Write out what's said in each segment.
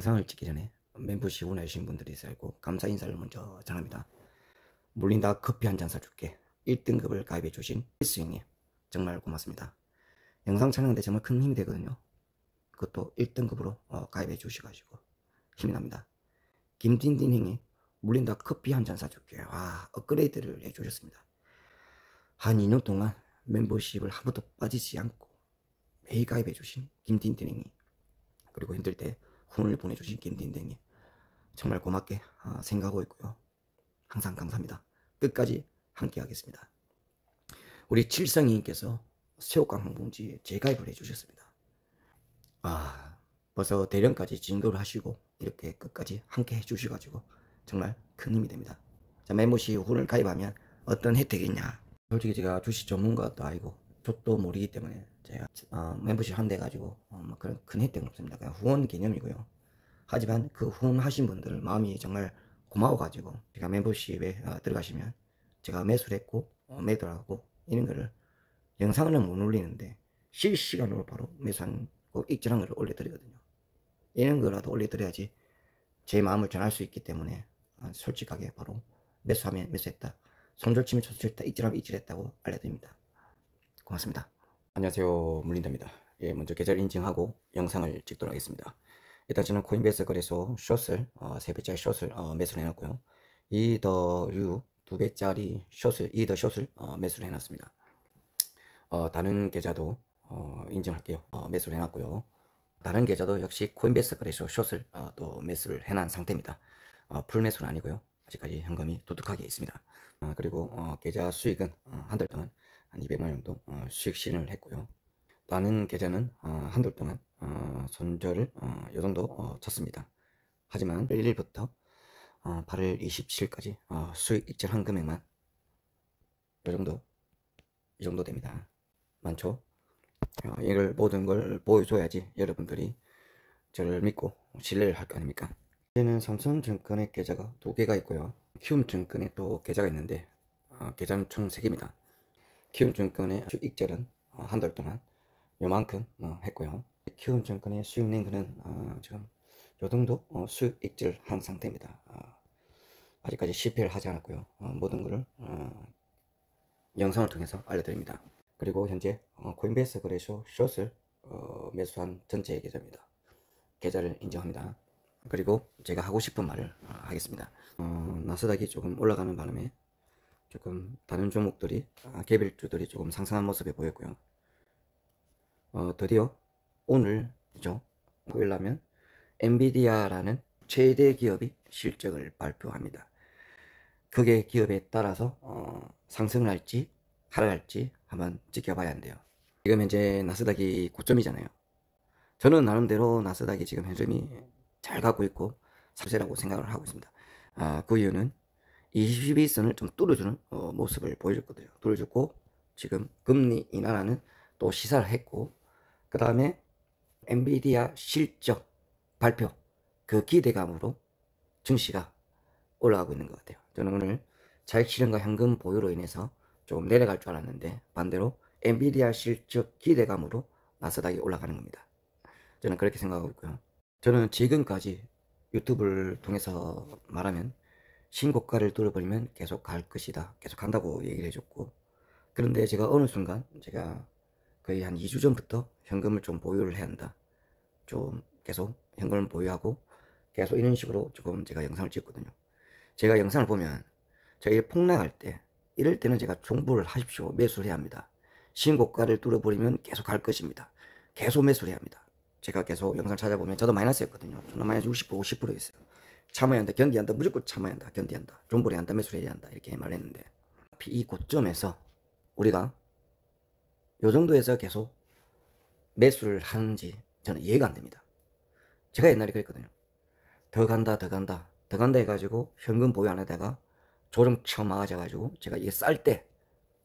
영상을 찍기 전에 멤버십 후원해주신 분들이 있고 감사 인사를 먼저 전합니다. 물린다 커피 한 잔 사줄게 1등급을 가입해주신 필수형님 정말 고맙습니다. 영상 촬영인데 정말 큰 힘이 되거든요. 그것도 1등급으로 가입해 주셔가지고 힘이 납니다. 김딘딘 형님 물린다 커피 한 잔 사줄게. 업그레이드를 해주셨습니다. 한 2년 동안 멤버십을 한 번도 빠지지 않고 매일 가입해 주신 김딘딘 형님, 그리고 힘들 때 후원을 보내주신 김딘딘 형님 정말 고맙게 생각하고 있고요. 항상 감사합니다. 끝까지 함께 하겠습니다. 우리 칠성이님께서 새우깡 항공지에 재가입을 해주셨습니다. 벌써 대련까지 진도를 하시고 이렇게 끝까지 함께 해주셔가지고 정말 큰 힘이 됩니다. 자, 멤버십 후원을 가입하면 어떤 혜택이 있냐. 솔직히 제가 주식 전문가도 아니고 저도 모르기 때문에 제가 멤버십 한대 가지고 그런 큰 혜택은 없습니다. 그냥 후원 개념이고요. 하지만 그 후원하신 분들 마음이 정말 고마워가지고 제가 멤버십에 들어가시면 제가 매수를 했고 매도하고 이런 거를 영상은 못 올리는데 실시간으로 바로 매수한 거 익절한 거를 올려드리거든요. 이런 거라도 올려드려야지 제 마음을 전할 수 있기 때문에 솔직하게 바로 매수하면 매수했다, 손절치면 손절했다, 익절하면 익절했다고 알려드립니다. 고맙습니다. 안녕하세요, 물린다입니다. 먼저 계좌를 인증하고 영상을 찍도록 하겠습니다. 일단 저는 코인베이스 거래소 숏을 3배짜리 숏을 매수를 해놨고요. 이더유 2배짜리 숏을 이더 숏을 매수를 해놨습니다. 다른 계좌도 인증할게요. 매수를 해놨고요. 다른 계좌도 역시 코인베이스 거래소 숏을 또 매수를 해놓은 상태입니다. 풀 매수는 아니고요. 아직까지 현금이 두둑하게 있습니다. 그리고 계좌 수익은 한 달 동안 한 200만 원 정도 수익 실현을 했고요. 다른 계좌는 한 달 동안 손절을 요 정도 쳤습니다. 하지만 1일부터 8월 27일까지 수익 익절한 금액만 이 정도 됩니다. 많죠? 이걸 모든 걸 보여줘야지 여러분들이 저를 믿고 신뢰를 할 거 아닙니까? 이제는 삼성증권의 계좌가 2개가 있고요. 키움증권에 또 계좌가 있는데 계좌는 총 3개입니다. 키움증권의 수익 익절은 한 달 동안 요만큼 했고요. 키움증권의 수익 링크는 지금 요 정도 수익 익절한 상태입니다. 아직까지 실패를 하지 않았고요. 모든 것을 영상을 통해서 알려드립니다. 그리고 현재 코인베이스 거래소 숏을 매수한 전체 계좌입니다. 계좌를 인정합니다. 그리고 제가 하고 싶은 말을 하겠습니다. 나스닥이 조금 올라가는 바람에 조금 다른 종목들이 개별주들이 조금 상승한 모습이 보였고요. 드디어 오늘이죠. 토요일라면 엔비디아라는 최대 기업이 실적을 발표합니다. 그게 기업에 따라서 상승을 할지 하락할지 한번 지켜봐야 한대요. 지금 현재 나스닥이 고점이잖아요. 저는 나름대로 나스닥이 지금 현금이 잘 갖고 있고 사세라고 생각을 하고 있습니다. 그 이유는 22선을 좀 뚫어주는 모습을 보여줬거든요. 뚫어줬고 지금 금리 인하라는 또 시사를 했고, 그 다음에 엔비디아 실적 발표 그 기대감으로 증시가 올라가고 있는 것 같아요. 저는 오늘 자익 실현과 현금 보유로 인해서 조금 내려갈 줄 알았는데 반대로 엔비디아 실적 기대감으로 나스닥이 올라가는 겁니다. 저는 그렇게 생각하고 있고요. 저는 지금까지 유튜브를 통해서 말하면 신고가를 뚫어버리면 계속 갈 것이다, 계속 간다고 얘기를 해줬고, 그런데 제가 어느 순간 제가 거의 한 2주 전부터 현금을 좀 보유를 해야 한다, 좀 계속 현금을 보유하고 계속 이런 식으로 조금 제가 영상을 찍거든요. 제가 영상을 보면 저희 폭락할 때 이럴 때는 제가 정보를 하십시오, 매수를 해야 합니다. 신고가를 뚫어버리면 계속 갈 것입니다, 계속 매수를 해야 합니다. 제가 계속 영상 찾아보면 저도 마이너스였거든요. 저는 마이너스 60% 50% 있어요. 참아야 한다, 견디야 한다, 무조건 참아야 한다, 견디야 한다, 존버해야 한다, 매수를 해야 한다, 이렇게 말했는데 이 고점에서 우리가 요 정도에서 계속 매수를 하는지 저는 이해가 안 됩니다. 제가 옛날에 그랬거든요. 더 간다 더 간다 더 간다 해가지고 현금 보유 안 하다가 조정 처음 맞아가지고 제가 이게 쌀 때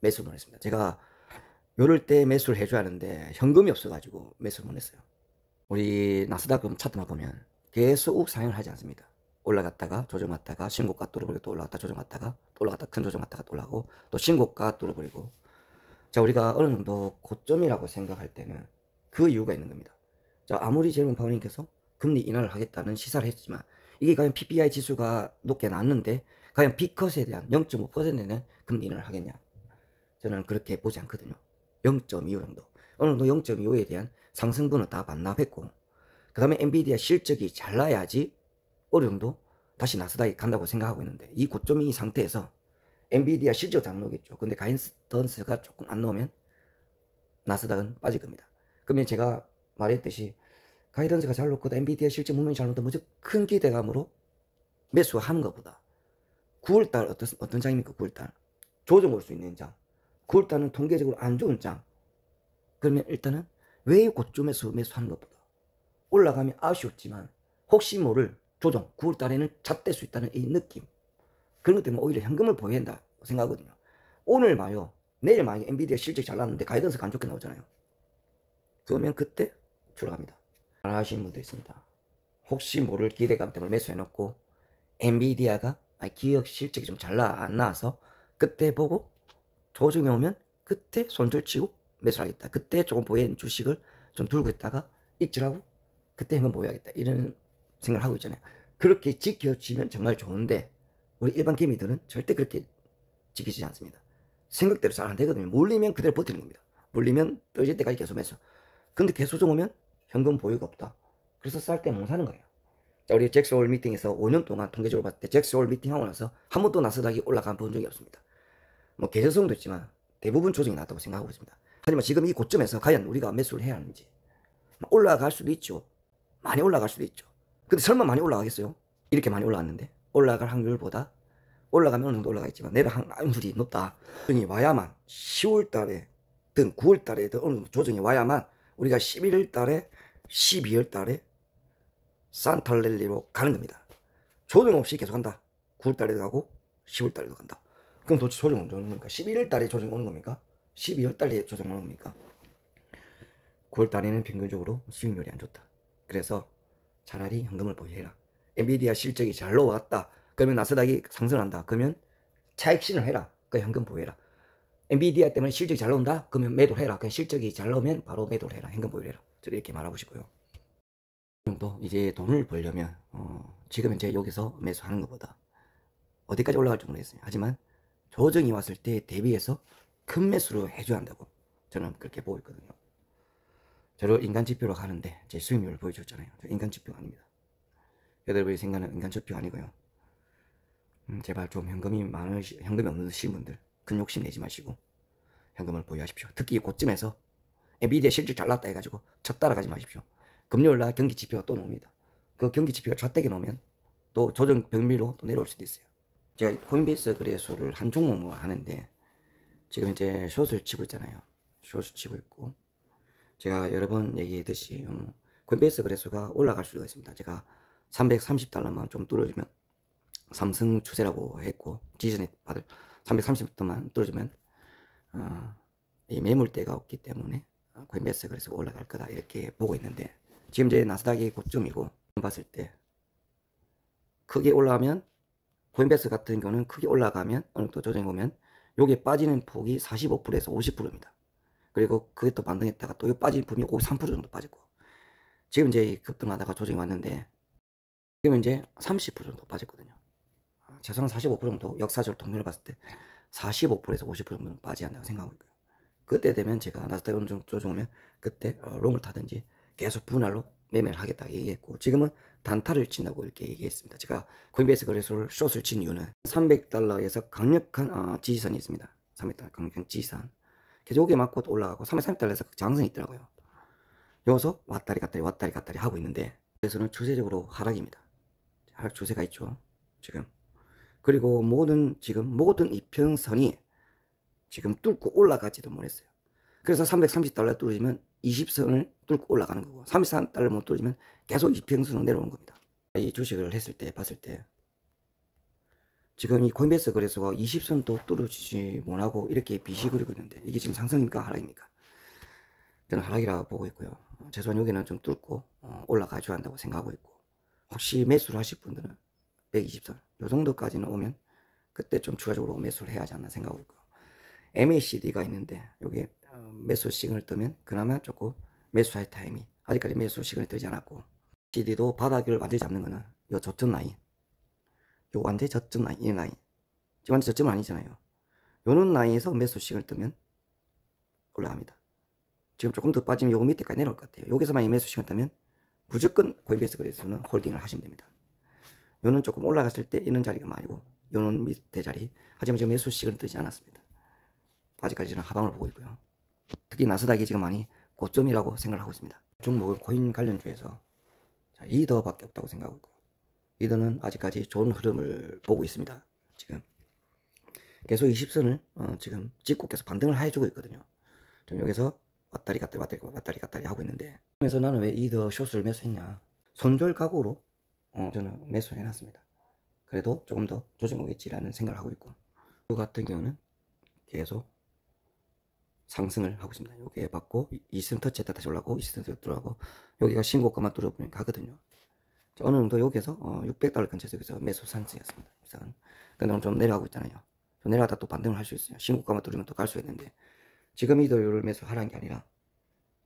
매수를 했습니다. 제가 요럴 때 매수를 해줘야 하는데 현금이 없어가지고 매수를 못 했어요. 우리 나스닥 차트만 보면 계속 상향을 하지 않습니다. 올라갔다가 조정 왔다가 신고가 뚫어버리고 또 올라갔다 조정 왔다가 또 올라갔다 큰 조정 왔다가 또 올라가고 또 신고가 뚫어버리고. 자, 우리가 어느 정도 고점이라고 생각할 때는 그 이유가 있는 겁니다. 자, 아무리 제롬 파월님께서 금리 인하를 하겠다는 시사를 했지만 이게 과연 PPI 지수가 높게 났는데 과연 B컷에 대한 0.5%는 금리 인하를 하겠냐? 저는 그렇게 보지 않거든요. 0.25 정도. 어느 정도 0.25에 대한 상승분은 다 반납했고 그 다음에 엔비디아 실적이 잘 나야지 어느 정도 다시 나스닥이 간다고 생각하고 있는데 이 고점이 상태에서 엔비디아 실적 잘 나오겠죠. 근데 가이던스가 조금 안 나오면 나스닥은 빠질 겁니다. 그러면 제가 말했듯이 가이던스가 잘 놓고 엔비디아 실적 분명히 잘 나온다 무척 큰 기대감으로 매수하는 것보다 9월달 어떤 장입니까? 9월달 조정 올 수 있는 장, 9월달은 통계적으로 안 좋은 장. 그러면 일단은 왜 고점에서 매수하는 것보다 올라가면 아쉬웠지만 혹시 모를 조정 9월달에는 잣될 수 있다는 이 느낌, 그런 것 때문에 오히려 현금을 보여야 한다 생각하거든요. 오늘 마요 내일 만약에 엔비디아 실적 잘 나왔는데 가이던스가 안 좋게 나오잖아요. 그러면 그때 들어갑니다. 안 하시는 분도 있습니다. 혹시 모를 기대감 때문에 매수해놓고 엔비디아가 기업 실적이 좀 잘 안 나와서 그때 보고 조정이 오면 그때 손절치고 매수하겠다. 그때 조금 보이는 주식을 좀 들고 있다가 익절하고 그때 현금 보유하겠다. 이런 생각을 하고 있잖아요. 그렇게 지켜지면 정말 좋은데 우리 일반 개미들은 절대 그렇게 지키지 않습니다. 생각대로 잘 안 되거든요. 몰리면 그대로 버티는 겁니다. 몰리면 떨어질 때까지 계속 매수. 근데 계속 오면 현금 보유가 없다. 그래서 쌀 때 못 사는 거예요. 자, 우리 잭스홀 미팅에서 5년 동안 통계적으로 봤을 때 잭스홀 미팅 하고 나서 한 번도 나스닥이 올라간 본 적이 없습니다. 뭐 계절성도 있지만 대부분 조정이 나왔다고 생각하고 있습니다. 하지만 지금 이 고점에서 과연 우리가 매수를 해야 하는지, 올라갈 수도 있죠. 많이 올라갈 수도 있죠. 근데 설마 많이 올라가겠어요? 이렇게 많이 올라왔는데 올라갈 확률보다 올라가면 어느 정도 올라가겠지만 내려갈 확률이 높다. 조정이 와야만 10월 달에 든 9월 달에 어느 정도 조정이 와야만 우리가 11월 달에 12월 달에 산탈랠리로 가는 겁니다. 조정 없이 계속 간다. 9월 달에도 가고 10월 달에도 간다. 그럼 도대체 조정 언제 오는 겁니까? 11월 달에 조정 오는 겁니까? 12월 달에 조정 오는 겁니까? 9월 달에는 평균적으로 수익률이 안 좋다. 그래서 차라리 현금을 보유해라. 엔비디아 실적이 잘 나왔다. 그러면 나스닥이 상승한다. 그러면 차익 실현을 해라. 그 현금 보유해라. 엔비디아 때문에 실적이 잘 나온다. 그러면 매도를 해라. 그냥 실적이 잘 나오면 바로 매도를 해라. 현금 보유해라. 저는 이렇게 말하고 싶고요. 정도 이제 돈을 벌려면 지금 이제 여기서 매수하는 것보다 어디까지 올라갈지 모르겠어요. 하지만 조정이 왔을 때 대비해서 큰 매수로 해줘야 한다고 저는 그렇게 보고 있거든요. 저를 인간지표로 가는데 제 수익률을 보여줬잖아요. 저 인간지표가 아닙니다. 여러분이 생각하는 인간지표 아니고요. 제발 좀 현금이 없으신 분들 큰 욕심 내지 마시고 현금을 보유하십시오. 특히 고점에서 엔비디아 실적 잘 났다 해가지고 첫 따라가지 마십시오. 금요일날 경기지표가 또 나옵니다. 그 경기지표가 좌대게 나오면 또 조정 병미로 또 내려올 수도 있어요. 제가 코인베이스 거래소를 한 종목으로 하는데 지금 이제 숏을 치고 있잖아요. 숏을 치고 있고 제가 여러 번 얘기했듯이 코인베이스 거래소가 올라갈 수가 있습니다. 제가 330달러만 좀 뚫어주면 삼성 추세라고 했고 지전에 받을 330달러만 뚫어주면 이 매물대가 없기 때문에 코인베이스 거래소가 올라갈 거다 이렇게 보고 있는데 지금 이제 나스닥이 고점이고 봤을 때 크게 올라가면 코인베이스 같은 경우는 크게 올라가면 어느 정도 조정이 오면 요게 빠지는 폭이 45%에서 50%입니다. 그리고 그게 또 반등했다가 또 요 빠진 폭이 53% 정도 빠졌고 지금 이제 급등하다가 조정이 왔는데 지금 이제 30% 정도 빠졌거든요. 최소한 45% 정도 역사적으로 통계를 봤을 때 45%에서 50% 정도는 빠져야 한다고 생각하고 있고요. 그때 되면 제가 나스닥 어느 정도 조정 오면 그때 롱을 타든지 계속 분할로 매매를 하겠다 얘기했고 지금은 단타를 친다고 이렇게 얘기했습니다. 제가 코인베이스 거래소를 숏을 친 이유는 300달러에서 강력한 지지선이 있습니다. 300달러 강력한 지지선. 계속 여기에 맞고 또 올라가고 330달러에서 장선이 있더라고요. 여기서 왔다리 갔다리 하고 있는데 그래서는 추세적으로 하락입니다. 하락 추세가 있죠. 지금. 그리고 지금 모든 이평선이 지금 뚫고 올라가지도 못했어요. 그래서 330달러 뚫으면 20선을 뚫고 올라가는 거고 33달러 못 뚫으면 계속 이평선으로 내려오는 겁니다. 이 주식을 봤을 때 지금 이 코인베이스 거래소가 20선도 뚫어지지 못하고 이렇게 빛이 그리고 있는데 이게 지금 상승입니까 하락입니까? 저는 하락이라고 보고 있고요. 최소한 여기는 좀 뚫고 올라가줘야 한다고 생각하고 있고 혹시 매수를 하실 분들은 120선 요 정도까지는 오면 그때 좀 추가적으로 매수를 해야 하지 않나 생각하고 있고요. MACD가 있는데 여기 매수 시그널 뜨면 그나마 조금 매수할 타임이 아직까지 매수 시그널이 뜨지 않았고 CD도 바닥을 완전히 잡는 거는 요 저점 라인, 요 완전히 저점 라인, 이 라인, 지금 완전 저점 아니잖아요. 요런 라인에서 매수식을 뜨면 올라갑니다. 지금 조금 더 빠지면 요거 밑에까지 내려올 것 같아요. 여기서만 매수식을 뜨면 무조건 코인베이스 거래소는 홀딩을 하시면 됩니다. 요는 조금 올라갔을 때 있는 자리가 많이고, 요는 밑에 자리. 하지만 지금 매수식은 뜨지 않았습니다. 아직까지는 하방을 보고 있고요. 특히 나스닥이 지금 많이 고점이라고 생각을 하고 있습니다. 종목은 코인 관련주에서 이더밖에 없다고 생각하고 있고, 이더는 아직까지 좋은 흐름을 보고 있습니다. 지금 계속 20선을 지금 찍고 계속 반등을 해주고 있거든요. 좀 여기서 왔다리 갔다리 하고 있는데, 그래서 나는 왜 이더 숏을 매수했냐, 손절 각오로 저는 매수를 해놨습니다. 그래도 조금 더 조정오겠지라는 생각을 하고 있고, 이 같은 경우는 계속 상승을 하고 있습니다. 여기에 받고 20선 터치했다 다시 올라가고 20선 들어가고, 여기가 신고가만 뚫어보면 가거든요. 어느 정도 여기서 $600 근처에서 여기서 매수 상승이었습니다. 근데 오늘 좀 내려가고 있잖아요. 좀 내려가다 또 반등을 할 수 있어요. 신고가만 뚫으면 또 갈 수 있는데, 지금 이더를 매수하라는 게 아니라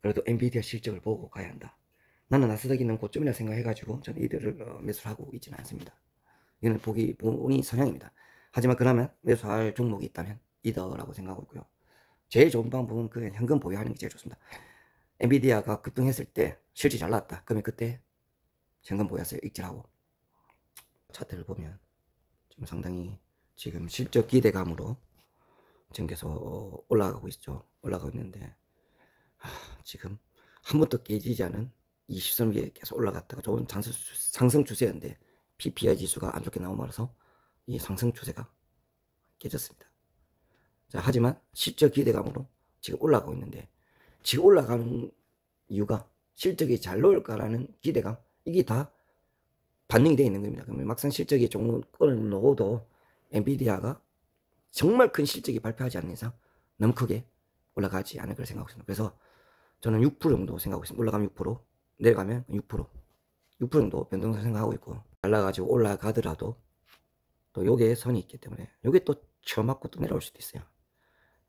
그래도 엔비디아 실적을 보고 가야 한다. 나는 나스닥 있는 고점이라 생각해가지고 저는 이더를 매수를 하고 있지는 않습니다. 이거는 본인 성향입니다. 하지만 그러면 매수할 종목이 있다면 이더라고 생각하고 있고요. 제일 좋은 방법은 그 현금 보유하는 게 제일 좋습니다. 엔비디아가 급등했을 때 실적이 잘 나왔다. 그러면 그때 현금 보유해서 익절하고, 차트를 보면 지금 상당히 지금 실적 기대감으로 지금 계속 올라가고 있죠. 올라가고 있는데, 지금 한 번도 깨지지 않은 20선 위에 계속 올라갔다가 좋은 상승 추세였는데, PPI 지수가 안 좋게 나오면서 이 상승 추세가 깨졌습니다. 자, 하지만 실적 기대감으로 지금 올라가고 있는데, 지금 올라가는 이유가 실적이 잘 나올까라는 기대감, 이게 다 반영이 되어 있는 겁니다. 그러면 막상 실적이 조금 끊어놓어도 엔비디아가 정말 큰 실적이 발표하지 않는 이상 너무 크게 올라가지 않을 걸 생각하고 있습니다. 그래서 저는 6% 정도 생각하고 있습니다. 올라가면 6%, 내려가면 6%, 6% 정도 변동성 생각하고 있고, 올라가지고 올라가더라도 또 요게 선이 있기 때문에 요게 또 쳐맞고 또 내려올 수도 있어요.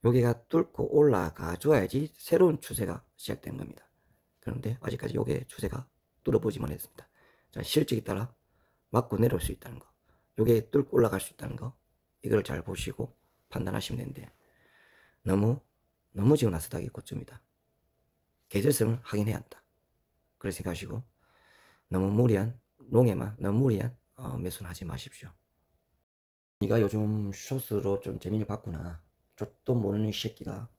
여기가 뚫고 올라가 줘야지 새로운 추세가 시작된 겁니다. 그런데 아직까지 요게 추세가 뚫어보지 못했습니다. 자, 실적에 따라 맞고 내려올 수 있다는 거, 요게 뚫고 올라갈 수 있다는 거, 이걸 잘 보시고 판단하시면 되는데, 너무 지금 나스닥이 고점이다. 계절성을 확인해야 한다. 그렇게 생각하시고, 너무 무리한 매수는 하지 마십시오. 네가 요즘 숏으로 좀 재미를 봤구나, 족도 모르는 이 새끼가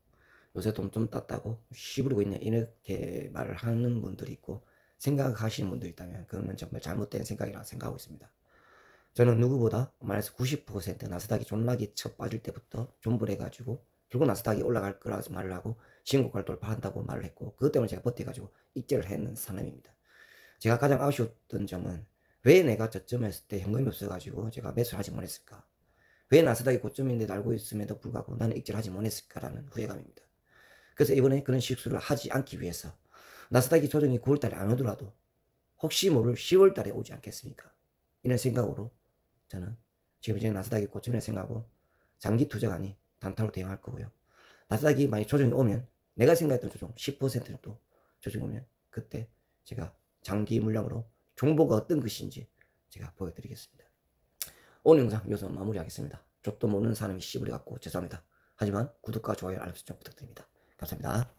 요새 돈 좀 땄다고 시부리고 있네, 이렇게 말을 하는 분들이 있고 생각하시는 분들이 있다면 그거는 정말 잘못된 생각이라고 생각하고 있습니다. 저는 누구보다 말해서 90% 나스닥이 존나게 쳐 빠질 때부터 존버를 해가지고 결국 나스닥이 올라갈 거라고 말을 하고 신고가를 돌파한다고 말을 했고, 그것 때문에 제가 버텨가지고 익절을 했는 사람입니다. 제가 가장 아쉬웠던 점은 왜 내가 저점에 있을 때 현금이 없어가지고 제가 매수를 하지 못했을까, 왜 나스닥이 고점인데 알고 있음에도 불구하고 나는 익절하지 못했을까라는 후회감입니다. 그래서 이번에 그런 실수를 하지 않기 위해서 나스닥이 조정이 9월달에 안 오더라도 혹시 모를 10월달에 오지 않겠습니까? 이런 생각으로 저는 지금 이제 나스닥이 고점이라 생각하고 장기 투자가 아닌 단타로 대응할 거고요. 나스닥이 만약 조정이 오면, 내가 생각했던 조정 10% 정도 조정이 오면 그때 제가 장기 물량으로 정보가 어떤 것인지 제가 보여드리겠습니다. 오늘 영상 여기서 마무리하겠습니다. 족도 모르는 사람이 씨부리 갖고 죄송합니다. 하지만 구독과 좋아요, 알람 설정 부탁드립니다. 감사합니다.